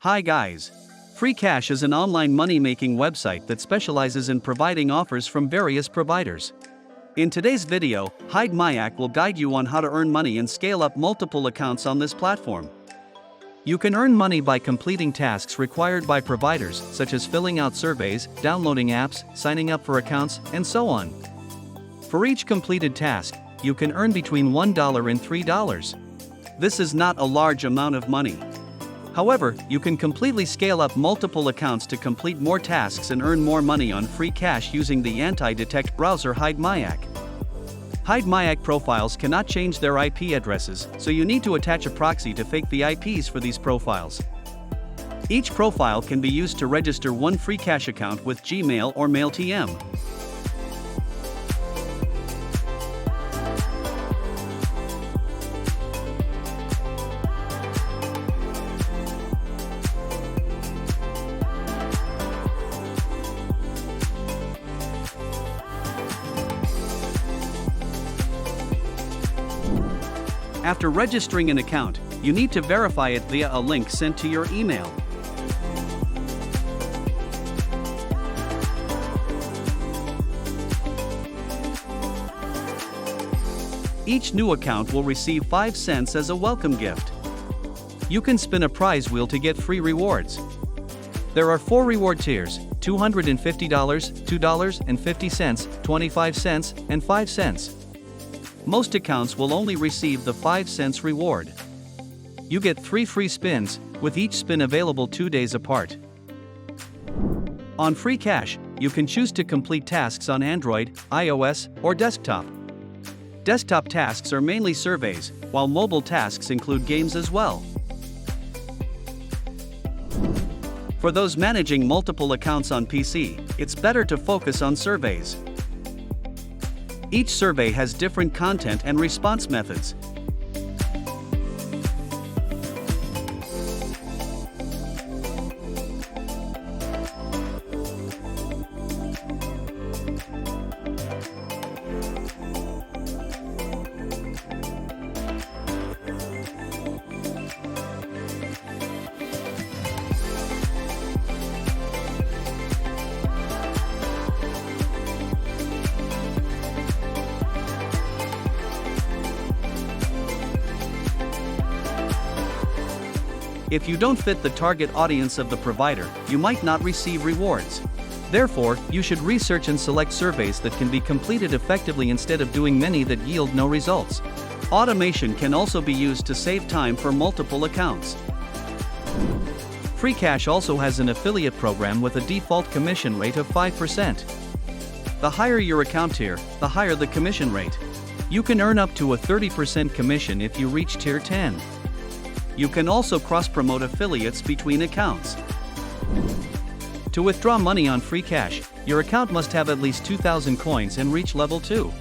Hi guys! Freecash is an online money-making website that specializes in providing offers from various providers. In today's video, Hidemyacc will guide you on how to earn money and scale up multiple accounts on this platform. You can earn money by completing tasks required by providers, such as filling out surveys, downloading apps, signing up for accounts, and so on. For each completed task, you can earn between $1 and $3. This is not a large amount of money. However, you can completely scale up multiple accounts to complete more tasks and earn more money on Freecash using the Antidetect browser Hidemyacc. Hidemyacc profiles cannot change their IP addresses, so you need to attach a proxy to fake the IPs for these profiles. Each profile can be used to register one Freecash account with Gmail or MailTM. After registering an account, you need to verify it via a link sent to your email. Each new account will receive 5 cents as a welcome gift. You can spin a prize wheel to get free rewards. There are 4 reward tiers: $250, $2.50, 25 cents, and 5 cents. Most accounts will only receive the 5 cents reward. You get 3 free spins, with each spin available 2 days apart. On Freecash, you can choose to complete tasks on Android, iOS, or desktop. Desktop tasks are mainly surveys, while mobile tasks include games as well. For those managing multiple accounts on PC, it's better to focus on surveys. Each survey has different content and response methods. If you don't fit the target audience of the provider, you might not receive rewards. Therefore, you should research and select surveys that can be completed effectively instead of doing many that yield no results. Automation can also be used to save time for multiple accounts. Freecash also has an affiliate program with a default commission rate of 5%. The higher your account tier, the higher the commission rate. You can earn up to a 30% commission if you reach tier 10. You can also cross-promote affiliates between accounts. To withdraw money on Freecash, your account must have at least 2,000 coins and reach level 2.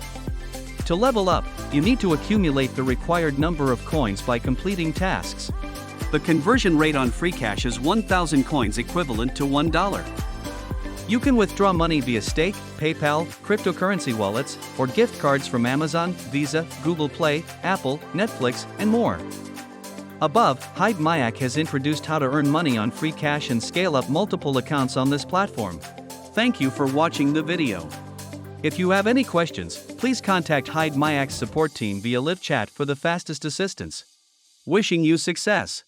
To level up, you need to accumulate the required number of coins by completing tasks. The conversion rate on Freecash is 1,000 coins equivalent to $1. You can withdraw money via Stake, PayPal, cryptocurrency wallets, or gift cards from Amazon, Visa, Google Play, Apple, Netflix, and more. Above, Hidemyacc has introduced how to earn money on Freecash and scale up multiple accounts on this platform. Thank you for watching the video. If you have any questions, please contact Hidemyacc's support team via live chat for the fastest assistance. Wishing you success.